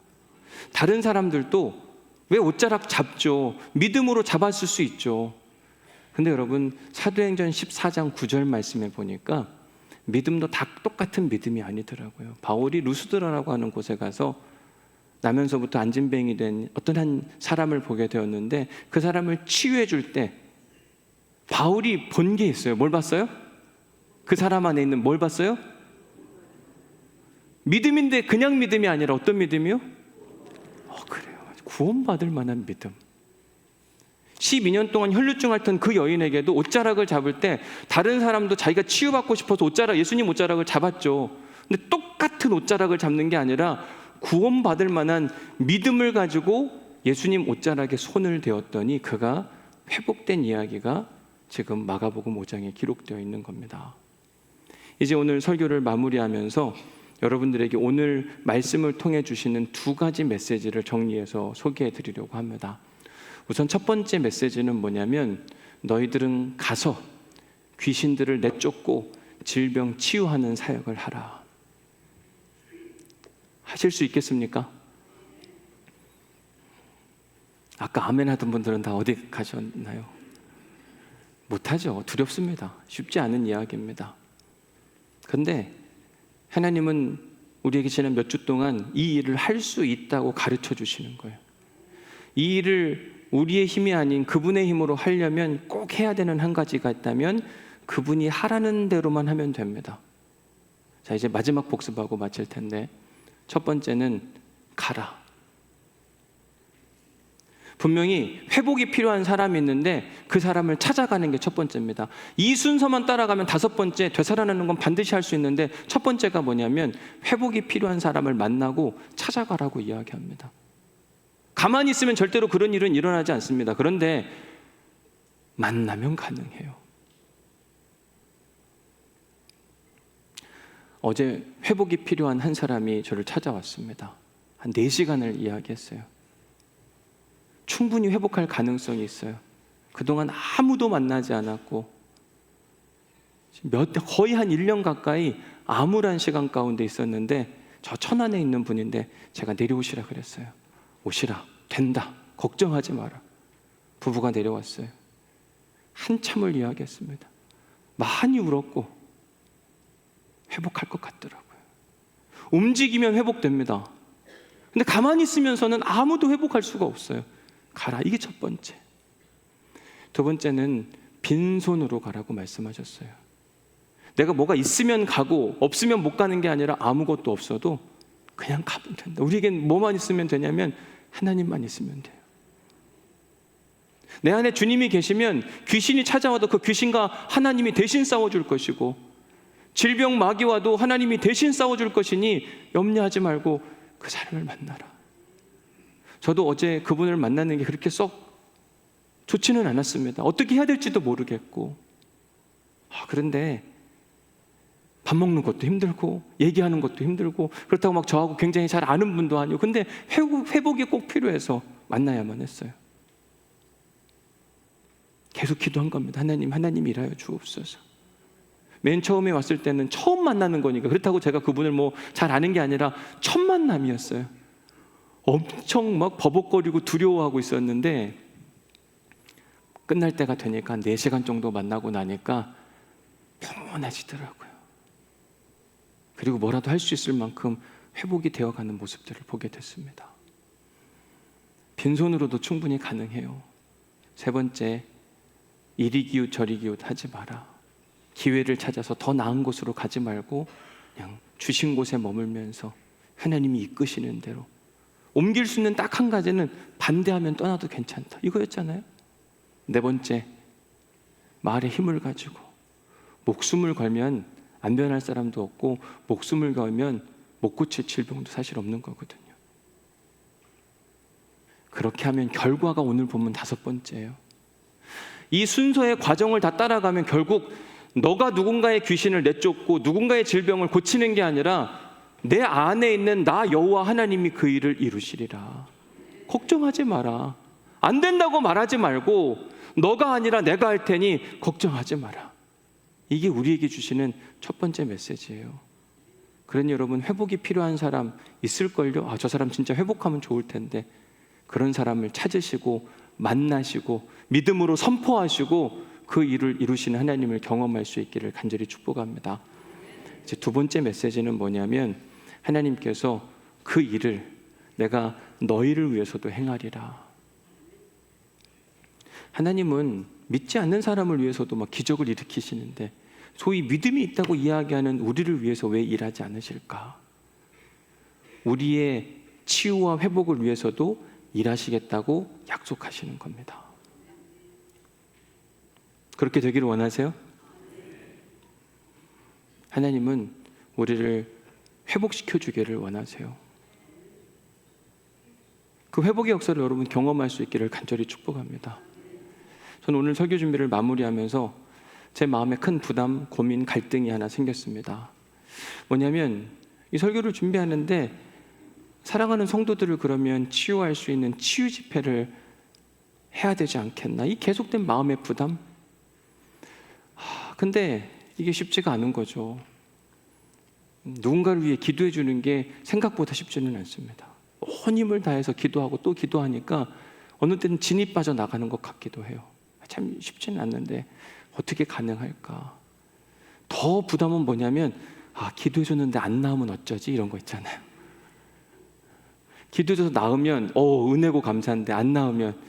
Speaker 1: 다른 사람들도 왜 옷자락 잡죠? 믿음으로 잡았을 수 있죠. 근데 여러분, 사도행전 14장 9절 말씀에 보니까 믿음도 다 똑같은 믿음이 아니더라고요. 바울이 루스드라라고 하는 곳에 가서 나면서부터 안진뱅이 된 어떤 한 사람을 보게 되었는데, 그 사람을 치유해 줄 때 바울이 본 게 있어요. 뭘 봤어요? 그 사람 안에 있는 뭘 봤어요? 믿음인데 그냥 믿음이 아니라 어떤 믿음이요? 그래요. 구원받을 만한 믿음. 12년 동안 혈루증 앓던 그 여인에게도 옷자락을 잡을 때 다른 사람도 자기가 치유받고 싶어서 예수님 옷자락을 잡았죠. 근데 똑같은 옷자락을 잡는 게 아니라 구원받을 만한 믿음을 가지고 예수님 옷자락에 손을 대었더니 그가 회복된 이야기가 지금 마가복음 5장에 기록되어 있는 겁니다. 이제 오늘 설교를 마무리하면서 여러분들에게 오늘 말씀을 통해 주시는 두 가지 메시지를 정리해서 소개해 드리려고 합니다. 우선 첫 번째 메시지는 뭐냐면, 너희들은 가서 귀신들을 내쫓고 질병 치유하는 사역을 하라. 하실 수 있겠습니까? 아까 아멘 하던 분들은 다 어디 가셨나요? 못하죠. 두렵습니다. 쉽지 않은 이야기입니다. 그런데 하나님은 우리에게 지난 몇 주 동안 이 일을 할 수 있다고 가르쳐 주시는 거예요. 이 일을 우리의 힘이 아닌 그분의 힘으로 하려면 꼭 해야 되는 한 가지가 있다면, 그분이 하라는 대로만 하면 됩니다. 자, 이제 마지막 복습하고 마칠 텐데, 첫 번째는 가라. 분명히 회복이 필요한 사람이 있는데 그 사람을 찾아가는 게 첫 번째입니다. 이 순서만 따라가면 다섯 번째, 되살아나는 건 반드시 할 수 있는데, 첫 번째가 뭐냐면 회복이 필요한 사람을 만나고 찾아가라고 이야기합니다. 가만히 있으면 절대로 그런 일은 일어나지 않습니다. 그런데 만나면 가능해요. 어제 회복이 필요한 한 사람이 저를 찾아왔습니다. 한 4시간을 이야기했어요. 충분히 회복할 가능성이 있어요. 그동안 아무도 만나지 않았고 거의 한 1년 가까이 암울한 시간 가운데 있었는데, 저 천안에 있는 분인데 제가 내려오시라 그랬어요. 오시라, 된다, 걱정하지 마라. 부부가 내려왔어요. 한참을 이야기했습니다. 많이 울었고 회복할 것 같더라고요. 움직이면 회복됩니다. 근데 가만히 있으면서는 아무도 회복할 수가 없어요. 가라, 이게 첫 번째. 두 번째는 빈손으로 가라고 말씀하셨어요. 내가 뭐가 있으면 가고 없으면 못 가는 게 아니라 아무것도 없어도 그냥 가면 된다. 우리에겐 뭐만 있으면 되냐면 하나님만 있으면 돼요. 내 안에 주님이 계시면 귀신이 찾아와도 그 귀신과 하나님이 대신 싸워줄 것이고, 질병 마귀 와도 하나님이 대신 싸워줄 것이니 염려하지 말고 그 사람을 만나라. 저도 어제 그분을 만나는 게 그렇게 썩 좋지는 않았습니다. 어떻게 해야 될지도 모르겠고. 그런데 밥 먹는 것도 힘들고 얘기하는 것도 힘들고 그렇다고 막 저하고 굉장히 잘 아는 분도 아니고 근데 회복이 꼭 필요해서 만나야만 했어요. 계속 기도한 겁니다. 하나님 일하여 주옵소서. 맨 처음에 왔을 때는 처음 만나는 거니까 그렇다고 제가 그분을 뭐 잘 아는 게 아니라 첫 만남이었어요. 엄청 막 버벅거리고 두려워하고 있었는데 끝날 때가 되니까 한 4시간 정도 만나고 나니까 평온해지더라고요. 그리고 뭐라도 할 수 있을 만큼 회복이 되어가는 모습들을 보게 됐습니다. 빈손으로도 충분히 가능해요. 세 번째, 이리 기웃 저리 기웃 하지 마라. 기회를 찾아서 더 나은 곳으로 가지 말고 그냥 주신 곳에 머물면서 하나님이 이끄시는 대로 옮길 수 있는 딱 한 가지는 반대하면 떠나도 괜찮다 이거였잖아요. 네 번째, 말에 힘을 가지고 목숨을 걸면 안 변할 사람도 없고 목숨을 걸면 못 고칠 질병도 사실 없는 거거든요. 그렇게 하면 결과가 오늘 본문 5번째예요. 이 순서의 과정을 다 따라가면 결국 너가 누군가의 귀신을 내쫓고 누군가의 질병을 고치는 게 아니라 내 안에 있는 나 여호와 하나님이 그 일을 이루시리라. 걱정하지 마라. 안 된다고 말하지 말고 너가 아니라 내가 할 테니 걱정하지 마라. 이게 우리에게 주시는 첫 번째 메시지예요. 그러니 여러분, 회복이 필요한 사람 있을걸요? 저 사람 진짜 회복하면 좋을 텐데 그런 사람을 찾으시고 만나시고 믿음으로 선포하시고 그 일을 이루시는 하나님을 경험할 수 있기를 간절히 축복합니다. 이제 두 번째 메시지는 뭐냐면 하나님께서 그 일을 내가 너희를 위해서도 행하리라. 하나님은 믿지 않는 사람을 위해서도 막 기적을 일으키시는데 소위 믿음이 있다고 이야기하는 우리를 위해서 왜 일하지 않으실까? 우리의 치유와 회복을 위해서도 일하시겠다고 약속하시는 겁니다. 그렇게 되기를 원하세요? 하나님은 우리를 회복시켜 주기를 원하세요. 그 회복의 역사를 여러분 경험할 수 있기를 간절히 축복합니다. 저는 오늘 설교 준비를 마무리하면서 제 마음에 큰 부담, 고민, 갈등이 하나 생겼습니다. 뭐냐면 이 설교를 준비하는데 사랑하는 성도들을 그러면 치유할 수 있는 치유 집회를 해야 되지 않겠나? 이 계속된 마음의 부담? 근데 이게 쉽지가 않은 거죠. 누군가를 위해 기도해 주는 게 생각보다 쉽지는 않습니다. 온 힘을 다해서 기도하고 또 기도하니까 어느 때는 진이 빠져나가는 것 같기도 해요. 참 쉽지는 않는데 어떻게 가능할까? 더 부담은 뭐냐면 기도해 줬는데 안 나오면 어쩌지? 이런 거 있잖아요. 기도해줘서 나으면 은혜고 감사한데 안 나오면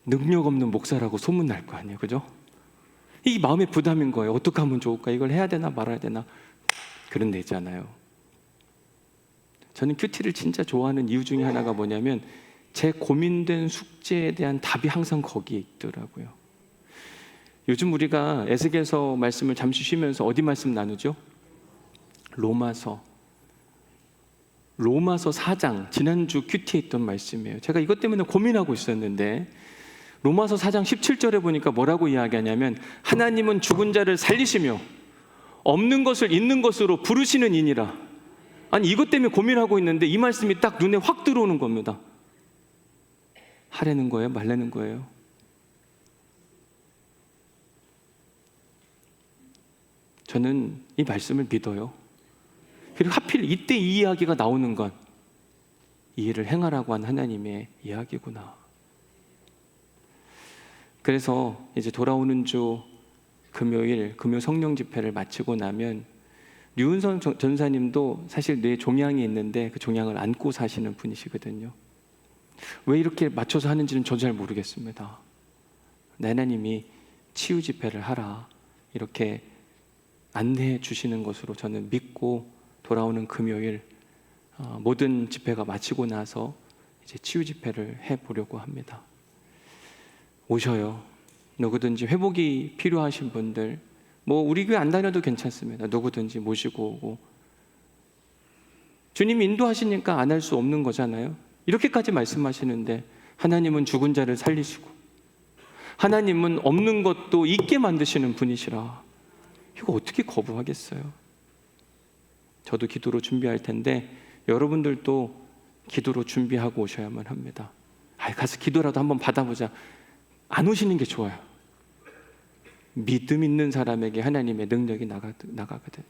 Speaker 1: 능력 없는 목사라고 소문 날 거 아니에요. 그죠? 이게 마음의 부담인 거예요. 어떻게 하면 좋을까? 이걸 해야 되나 말아야 되나? 그런 데 있잖아요. 저는 큐티를 진짜 좋아하는 이유 중에 하나가 뭐냐면 제 고민된 숙제에 대한 답이 항상 거기에 있더라고요. 요즘 우리가 에스겔서 말씀을 잠시 쉬면서 어디 말씀 나누죠? 로마서 4장, 지난주 큐티에 있던 말씀이에요. 제가 이것 때문에 고민하고 있었는데 로마서 4장 17절에 보니까 뭐라고 이야기하냐면 하나님은 죽은 자를 살리시며 없는 것을 있는 것으로 부르시는 이니라. 아니 이것 때문에 고민하고 있는데 이 말씀이 딱 눈에 확 들어오는 겁니다. 하라는 거예요? 말라는 거예요? 저는 이 말씀을 믿어요. 그리고 하필 이때 이 이야기가 나오는 건 이 일을 행하라고 한 하나님의 이야기구나. 그래서 이제 돌아오는 주 금요일 금요 성령 집회를 마치고 나면 류은선 전사님도 사실 뇌 종양이 있는데 그 종양을 안고 사시는 분이시거든요. 왜 이렇게 맞춰서 하는지는 저도 잘 모르겠습니다. 하나님이 치유 집회를 하라 이렇게 안내해 주시는 것으로 저는 믿고 돌아오는 금요일 모든 집회가 마치고 나서 이제 치유 집회를 해보려고 합니다. 오셔요. 누구든지 회복이 필요하신 분들 우리 교회 안 다녀도 괜찮습니다. 누구든지 모시고 오고 주님이 인도하시니까 안 할 수 없는 거잖아요. 이렇게까지 말씀하시는데 하나님은 죽은 자를 살리시고 하나님은 없는 것도 있게 만드시는 분이시라. 이거 어떻게 거부하겠어요? 저도 기도로 준비할 텐데 여러분들도 기도로 준비하고 오셔야만 합니다. 가서 기도라도 한번 받아보자. 안 오시는 게 좋아요. 믿음 있는 사람에게 하나님의 능력이 나가거든요.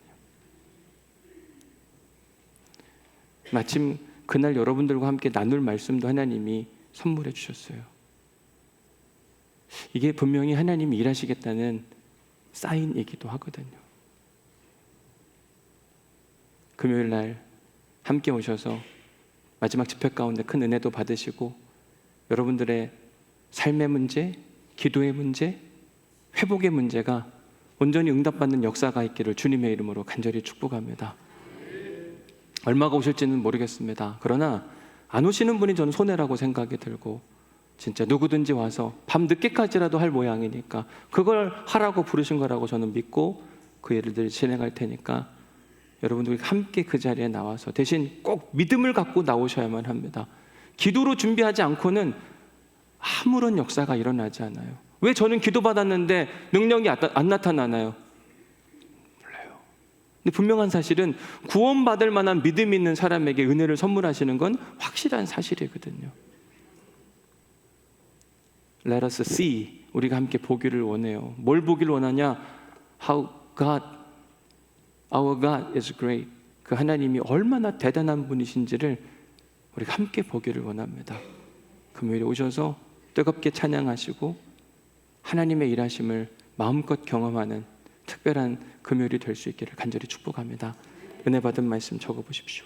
Speaker 1: 마침 그날 여러분들과 함께 나눌 말씀도 하나님이 선물해 주셨어요. 이게 분명히 하나님이 일하시겠다는 사인이기도 하거든요. 금요일 날 함께 오셔서 마지막 집회 가운데 큰 은혜도 받으시고 여러분들의 삶의 문제, 기도의 문제, 회복의 문제가 온전히 응답받는 역사가 있기를 주님의 이름으로 간절히 축복합니다. 얼마가 오실지는 모르겠습니다. 그러나 안 오시는 분이 저는 손해라고 생각이 들고, 진짜 누구든지 와서 밤 늦게까지라도 할 모양이니까 그걸 하라고 부르신 거라고 저는 믿고 그 일들을 진행할 테니까 여러분들이 함께 그 자리에 나와서 대신 꼭 믿음을 갖고 나오셔야만 합니다. 기도로 준비하지 않고는 아무런 역사가 일어나지 않아요. 왜 저는 기도받았는데 능력이 안 나타나나요? 몰라요. 근데 분명한 사실은 구원받을 만한 믿음 있는 사람에게 은혜를 선물하시는 건 확실한 사실이거든요. Let us see. 우리가 함께 보기를 원해요. 뭘 보기를 원하냐? How our God is great. 그 하나님이 얼마나 대단한 분이신지를 우리가 함께 보기를 원합니다. 금요일에 오셔서 뜨겁게 찬양하시고 하나님의 일하심을 마음껏 경험하는 특별한 금요일이 될 수 있기를 간절히 축복합니다. 은혜 받은 말씀 적어보십시오.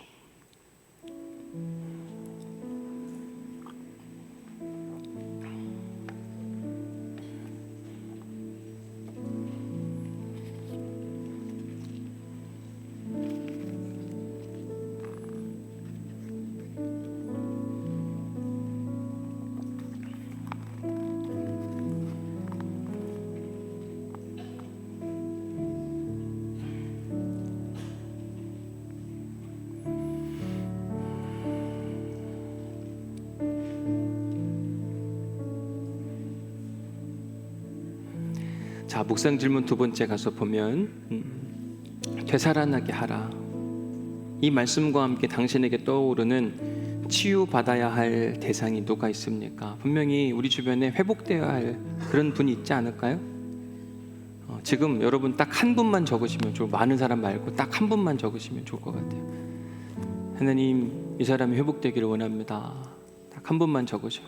Speaker 1: 자, 묵상 질문 두 번째 가서 보면 되살아나게 하라. 이 말씀과 함께 당신에게 떠오르는 치유받아야 할 대상이 누가 있습니까? 분명히 우리 주변에 회복되어야 할 그런 분이 있지 않을까요? 지금 여러분 딱 한 분만 적으시면 좋을, 많은 사람 말고 딱 한 분만 적으시면 좋을 것 같아요. 하나님, 이 사람이 회복되기를 원합니다. 딱 한 분만 적으셔.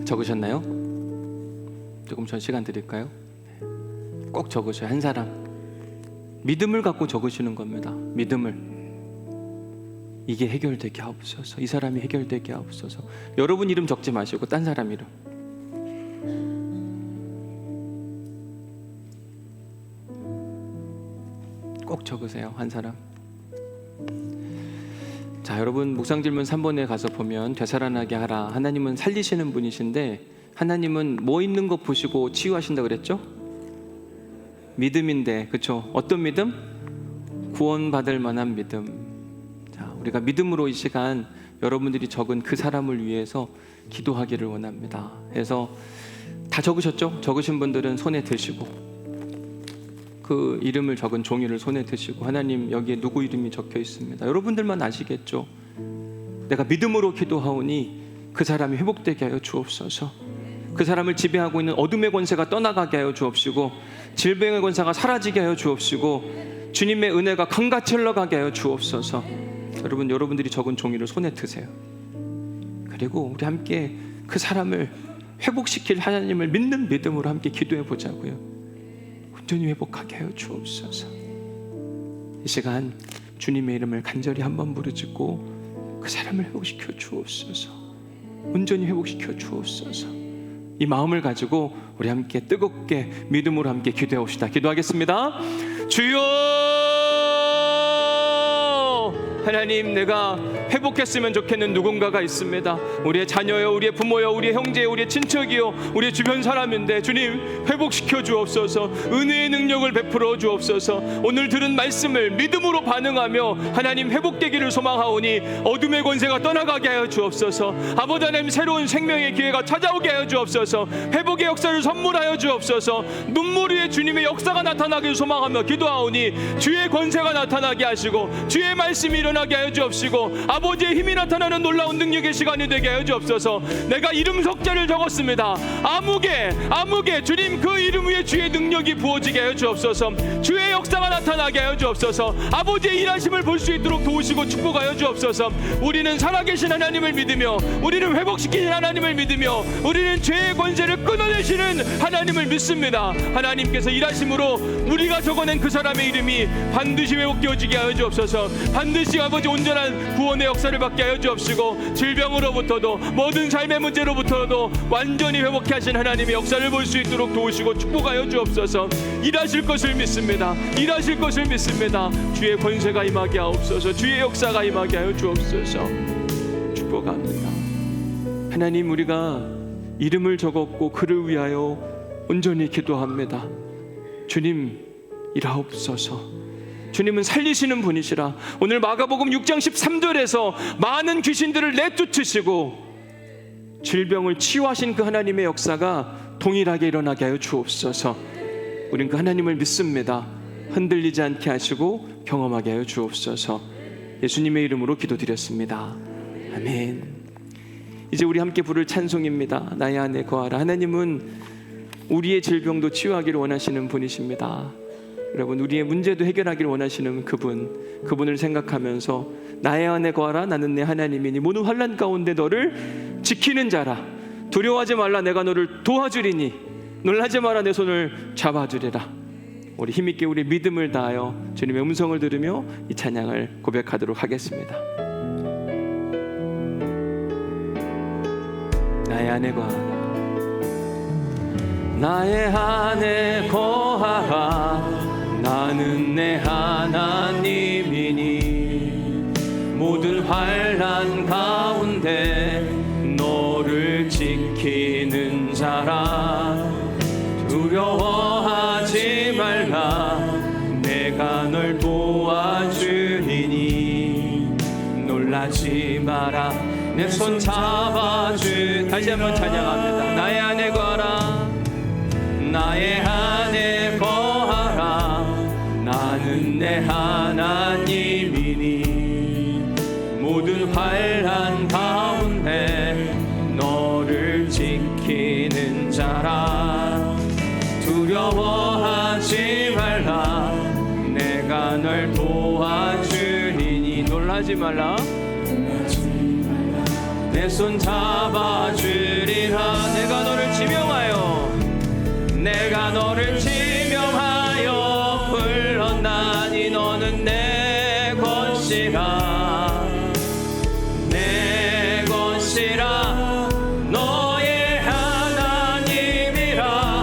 Speaker 1: 적으셨나요? 조금 전 시간 드릴까요? 꼭 적으셔요. 한 사람. 믿음을 갖고 적으시는 겁니다. 믿음을. 이게 해결되게 하옵소서. 이 사람이 해결되게 하옵소서. 여러분 이름 적지 마시고 딴 사람 이름. 꼭 적으세요. 한 사람. 자, 여러분 묵상 질문 3번에 가서 보면 되살아나게 하라. 하나님은 살리시는 분이신데 하나님은 뭐 있는 것 보시고 치유하신다 그랬죠? 믿음인데, 그렇죠? 어떤 믿음? 구원받을 만한 믿음. 자, 우리가 믿음으로 이 시간 여러분들이 적은 그 사람을 위해서 기도하기를 원합니다. 그래서 다 적으셨죠? 적으신 분들은 손에 드시고 그 이름을 적은 종이를 손에 드시고 하나님, 여기에 누구 이름이 적혀 있습니다. 여러분들만 아시겠죠? 내가 믿음으로 기도하오니 그 사람이 회복되게 하여 주옵소서. 그 사람을 지배하고 있는 어둠의 권세가 떠나가게 하여 주옵시고 질병의 권세가 사라지게 하여 주옵시고 주님의 은혜가 강같이 흘러가게 하여 주옵소서. 여러분, 여러분들이 적은 종이를 손에 드세요. 그리고 우리 함께 그 사람을 회복시킬 하나님을 믿는 믿음으로 함께 기도해 보자고요. 온전히 회복하게 하여 주옵소서. 이 시간 주님의 이름을 간절히 한번 부르짖고 그 사람을 회복시켜 주옵소서. 온전히 회복시켜 주옵소서. 이 마음을 가지고 우리 함께 뜨겁게 믿음으로 함께 기도해 봅시다. 기도하겠습니다. 주여, 하나님, 내가 회복했으면 좋겠는 누군가가 있습니다. 우리의 자녀요, 우리의 부모요, 우리의 형제요, 우리의 친척이요, 우리의 주변 사람인데 주님 회복시켜 주옵소서. 은혜의 능력을 베풀어 주옵소서. 오늘 들은 말씀을 믿음으로 반응하며 하나님 회복되기를 소망하오니 어둠의 권세가 떠나가게 하여 주옵소서. 아버지 하나님, 새로운 생명의 기회가 찾아오게 하여 주옵소서. 회복의 역사를 선물하여 주옵소서. 눈물 위에 주님의 역사가 나타나기를 소망하며 기도하오니 주의 권세가 나타나게 하시고 주의 말씀이 일어나게 하여 주옵시고 아버지의 힘이 나타나는 놀라운 능력의 시간이 되게 하여 주옵소서. 내가 이름 석자를 적었습니다. 아무개 주님 그 이름 위에 주의 능력이 부어지게 하여 주옵소서. 주의 역사가 나타나게 하여 주옵소서. 아버지의 일하심을 볼 수 있도록 도우시고 축복하여 주옵소서. 우리는 살아계신 하나님을 믿으며 우리는 회복시키신 하나님을 믿으며 우리는 죄의 권세를 끊어내시는 하나님을 믿습니다. 하나님께서 일하심으로 우리가 적어낸 그 사람의 이름이 반드시 회복되어지게 하여 주옵소서. 반드시 아버지 온전한 구원의 역사를 받게 하여 주옵시고 질병으로부터도 모든 삶의 문제로부터도 완전히 회복케 하신 하나님의 역사를 볼 수 있도록 도우시고 축복하여 주옵소서. 일하실 것을 믿습니다. 일하실 것을 믿습니다. 주의 권세가 임하게 하옵소서. 주의 역사가 임하게 하여 주옵소서. 축복합니다. 하나님, 우리가 이름을 적었고 그를 위하여 온전히 기도합니다. 주님, 일하옵소서. 주님은 살리시는 분이시라. 오늘 마가복음 6장 13절에서 많은 귀신들을 내쫓으시고 질병을 치유하신 그 하나님의 역사가 동일하게 일어나게 하여 주옵소서. 우린 그 하나님을 믿습니다. 흔들리지 않게 하시고 경험하게 하여 주옵소서. 예수님의 이름으로 기도드렸습니다. 아멘. 이제 우리 함께 부를 찬송입니다. 나의 안에 거하라. 하나님은 우리의 질병도 치유하기를 원하시는 분이십니다. 여러분, 우리의 문제도 해결하기를 원하시는 그분을 생각하면서 나의 안에 거하라. 나는 내 하나님이니 모든 환난 가운데 너를 지키는 자라. 두려워하지 말라. 내가 너를 도와주리니 놀라지 마라. 내 손을 잡아주리라. 우리 힘있게 우리 믿음을 다하여 주님의 음성을 들으며 이 찬양을 고백하도록 하겠습니다. 나의 안에 거하라. 나의 안에 거하라. 나는 내 하나님이니 모든 환난 가운데 너를 지키는 자라. 두려워하지 말라. 내가 널 도와주리니 놀라지 마라. 내 손 잡아주. 다시 한번 찬양합니다. 나의 안에 거하라. 나의 안에 거하라. 나는 내 하나님이니 모든 환난 가운데 너를 지키는 자라. 두려워하지 말라. 내가 널 도와주리니 놀라지 말라. 내 손 잡아주리라. 내가 너를 지명하여 내가 너를 지명하여 불렀나니 너는 내 것이라. 내 것이라. 너의 하나님이라.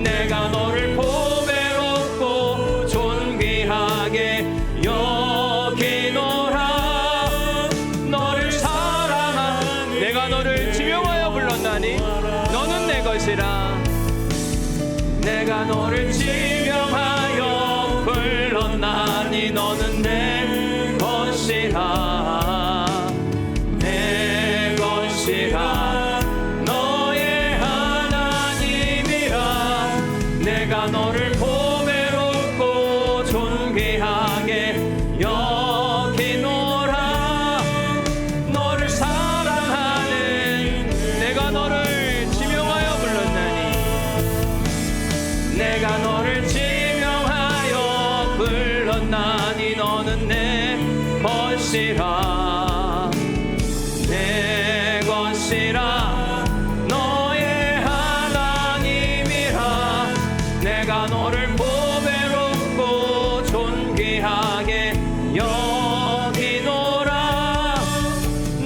Speaker 1: 내가 너를 보배롭고 존귀하게 여기노라. 너를 사랑한 내가 너를 지명하여 불렀나니 너는 내 것이라. 내가 너를 지명하여 불렀나니 너는 내 것이라. 내 것이라. 너의 하나님이라. 내가 너를 보배롭고 존귀하게 여기노라. 너를 사랑하는 내가 너를 지명하여 불렀나니 내가 너를 지명하여 불렀나니 너는 내 것이라. 내 것이라. 너의 하나님이라. 내가 너를 보배롭고 존귀하게 여기노라.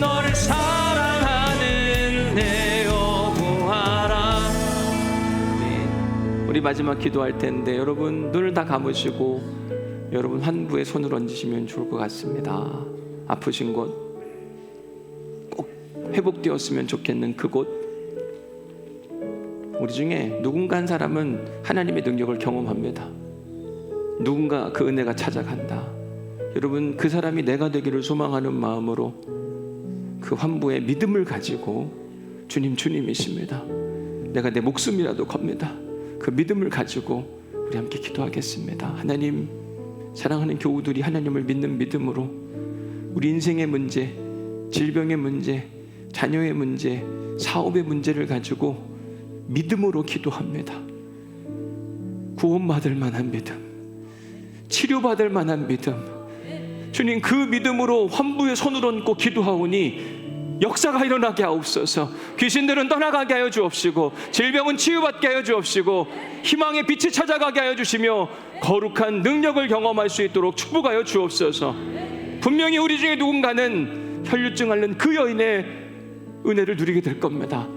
Speaker 1: 너를 사랑하는 내 여호와라. 우리 마지막 기도할 텐데 여러분 눈을 다 감으시고 여러분 환부에 손을 얹으시면 좋을 것 같습니다. 아프신 곳, 꼭 회복되었으면 좋겠는 그곳, 우리 중에 누군가 한 사람은 하나님의 능력을 경험합니다. 누군가 그 은혜가 찾아간다. 여러분, 그 사람이 내가 되기를 소망하는 마음으로 그 환부의 믿음을 가지고 주님, 주님이십니다. 내가 내 목숨이라도 겁니다. 그 믿음을 가지고 우리 함께 기도하겠습니다. 하나님, 사랑하는 교우들이 하나님을 믿는 믿음으로 우리 인생의 문제, 질병의 문제, 자녀의 문제, 사업의 문제를 가지고 믿음으로 기도합니다. 구원받을 만한 믿음, 치료받을 만한 믿음, 주님, 그 믿음으로 환부의 손을 얹고 기도하오니 역사가 일어나게 하옵소서. 귀신들은 떠나가게 하여 주옵시고, 질병은 치유받게 하여 주옵시고, 희망의 빛이 찾아가게 하여 주시며, 거룩한 능력을 경험할 수 있도록 축복하여 주옵소서. 분명히 우리 중에 누군가는 혈류증 앓는 그 여인의 은혜를 누리게 될 겁니다.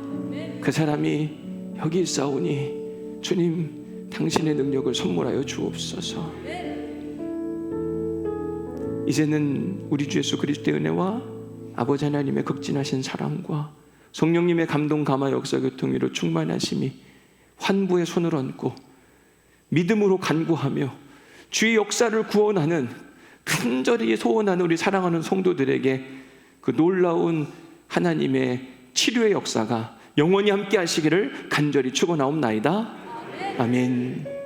Speaker 1: 그 사람이 여기 있사오니 주님, 당신의 능력을 선물하여 주옵소서. 이제는 우리 주 예수 그리스도의 은혜와 아버지 하나님의 극진하신 사랑과 성령님의 감동 감화 역사 교통위로 충만하심이 환부의 손을 얹고 믿음으로 간구하며 주의 역사를 구원하는, 간절히 소원하는 우리 사랑하는 성도들에게 그 놀라운 하나님의 치료의 역사가 영원히 함께 하시기를 간절히 축원하옵나이다. 아멘.